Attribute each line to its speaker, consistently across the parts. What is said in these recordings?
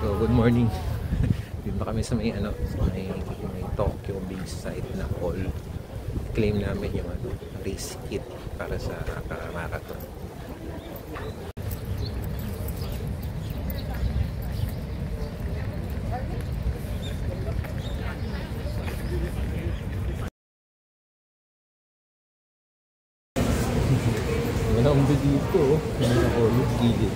Speaker 1: So, good morning. Dito kami sa may may Tokyo Big Sight na hall. Claim namin yung race kit para sa marathon. Wala akong dito, hindi ako gilid.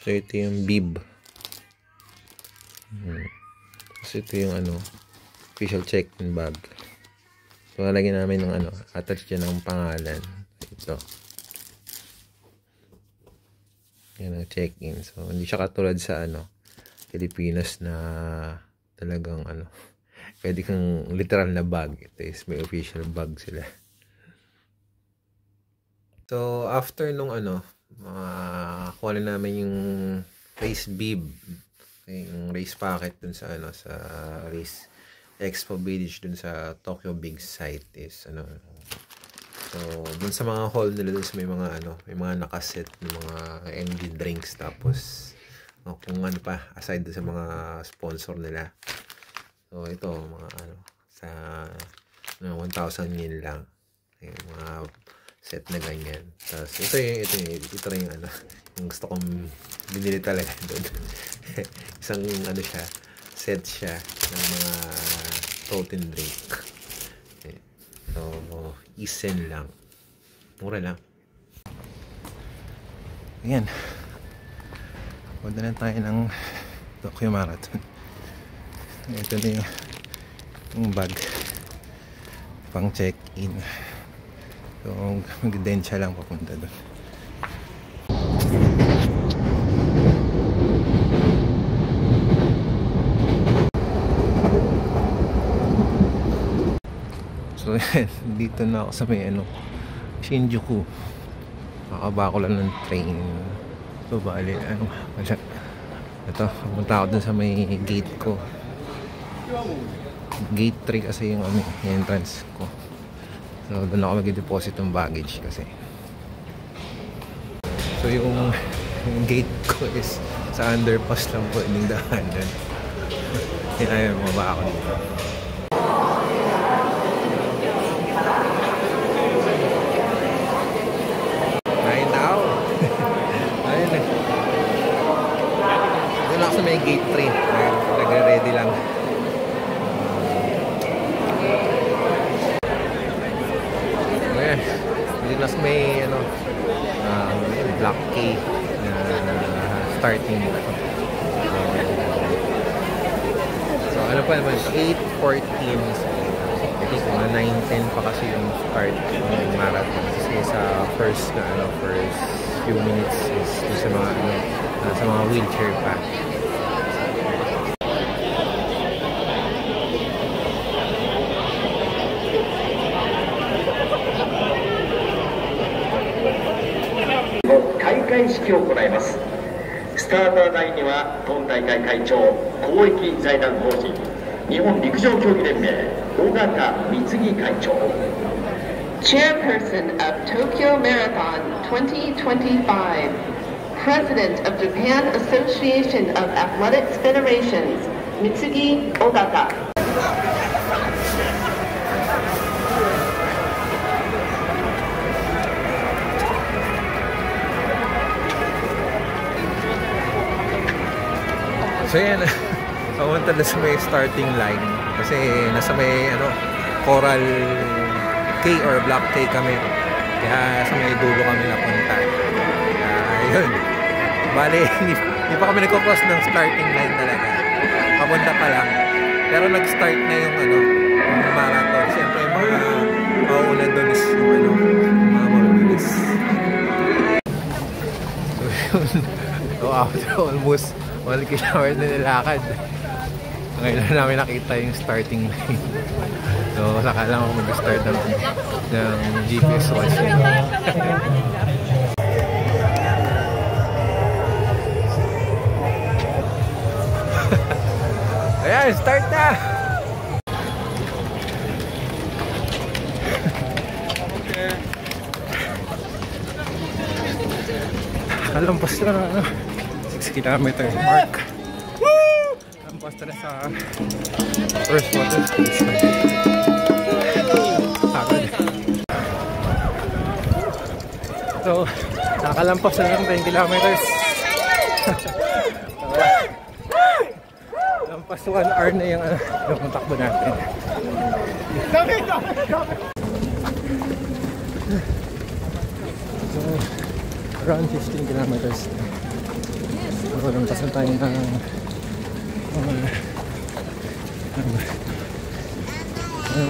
Speaker 1: So ito yung bib. So ito yung official check-in bag. So lalagyan namin ng attach dyan ng pangalan. Ito. Yan ang check-in. So hindi siya katulad sa Pilipinas na talagang pwede kang literal na bag. Ito is may official bag sila. So after nung kuha na namin yung race bib, yung race packet dun sa sa race expo village dun sa Tokyo Big Sight is so dun sa mga hall nila dun sa may mga nakaset ng mga energy drinks, tapos kung pa aside dun sa mga sponsor nila. So ito mga sa 1,000 yen lang yung mga set na ganyan. Tapos ito rin yung gusto kong binili talaga doon. Isang siya, set siya ng mga protein drink. So isen lang, mura lang. Ayan, punta na tayo ng Tokyo Marathon. Ito na yung bag pang check-in. So, mag-densya lang papunta doon. So, dito na ako sa may Shinjuku. Kakaba ko lang ng train. So, bali, wala. Ito, pumunta ako dun sa may gate ko. Gate 3 kasi yung entrance ko. So, doon ako mag-deposit ng baggage kasi. So, yung gate ko is sa underpass lang po yung daanan. Ayaw, mababa ako dito. Ayun na ako. Ayun eh. Doon ako sa may gate 3. Nag-ready lang. Mas may Black K na starting so pa naman 8:14, so I think mga 9:10 pa kasi yung start ng marathon kasi sa first few minutes is sa mga wheelchair pa.
Speaker 2: スターター台には今大会会長、公益財団法人日本陸上競技連盟尾形貢会長
Speaker 3: Chairperson of Tokyo Marathon 2025, President of Japan Association of Athletics Federations, Mitsugi Ogata.
Speaker 1: So yan, pamunta na sa may starting line kasi nasa may Coral K or Black K kami, kaya sa may dulo kami napunta. Ayun, bali hindi pa kami nagko-cross ng starting line talaga, papunta pa lang, pero nag-start na yung marathon. Siyempre yung mga mauna doon is yung mga mabibilis. So after almost 1 kilometer na nilakad, ngayon na namin nakita yung starting line. So saka lang ako mag-start ng GPS watch. Ayan, start na!
Speaker 4: Nakalampas na ano, 6 kilometer mark. Lampas na sa first water station. So, nakalampas na lang 10 kilometers. Lampas 1 hour na yung takbo natin. So, around 15 kilometers. So, lampas na tayo ng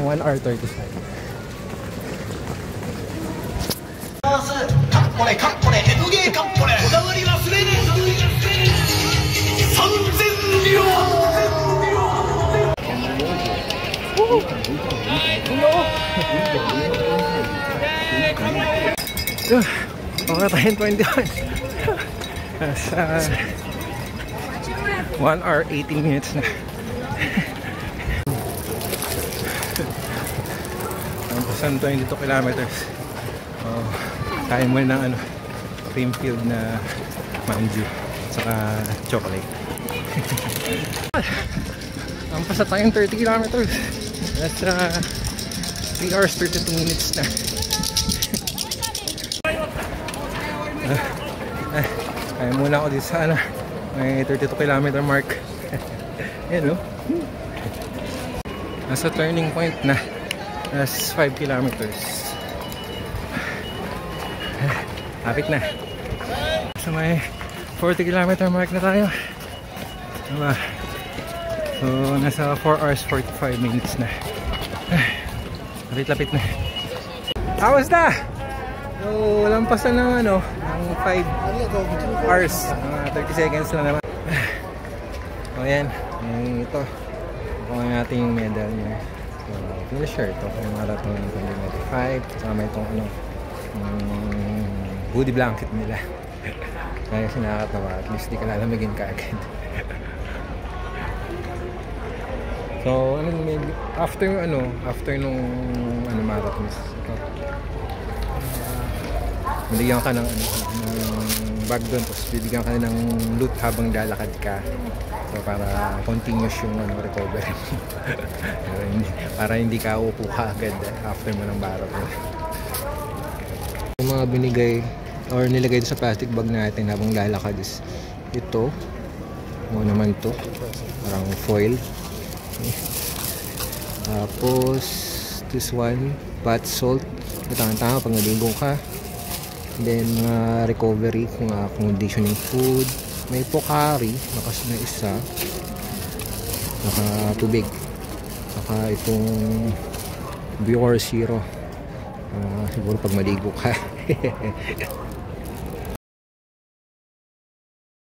Speaker 4: 1 hour 35. Mga tayong 21. Nasa 1 hour 18 minutes na. Nampasan 22 kilometers. Kain mo ng cream filled na manju saka chocolate. Nampasa tayong 30 kilometers. Nasa 3 hours 32 minutes na. Kaya muna ako dito sa may 32 kilometer mark. Ayan o. Nasa turning point na. Nasa 5 kilometers. Lapit na. So may 40 kilometer mark na tayo. Diba? So nasa 4 hours 45 minutes na. Lapit-lapit na. Tapos na! So lampasan ng ng 5 hours. Mga 30 seconds lang naman. So ayan. Ito. Kukuha natin yung medal niya. So finisher ito. Yung marathon 2025. Saka may itong hoodie blanket nila. Kaya kasi nakakatawa. At least di ka lalamigin ka agad. So after nung marathon ito. Bibigyan ka ng bag doon, tapos bibigyan ka ng loot habang lalakad ka. So para continuous yung recovery. Para hindi ka upo ka agad after mo ng marathon. Yung mga binigay or nilagay sa plastic bag natin habang lalakad is ito. Ano naman to? Parang foil. Tapos this one, bath salt. Tama pag naligo ka. Then recovery, conditioning food. May Pocari, na isa. Naka tubig. Saka itong Bior Zero. Siguro pag maligo ka.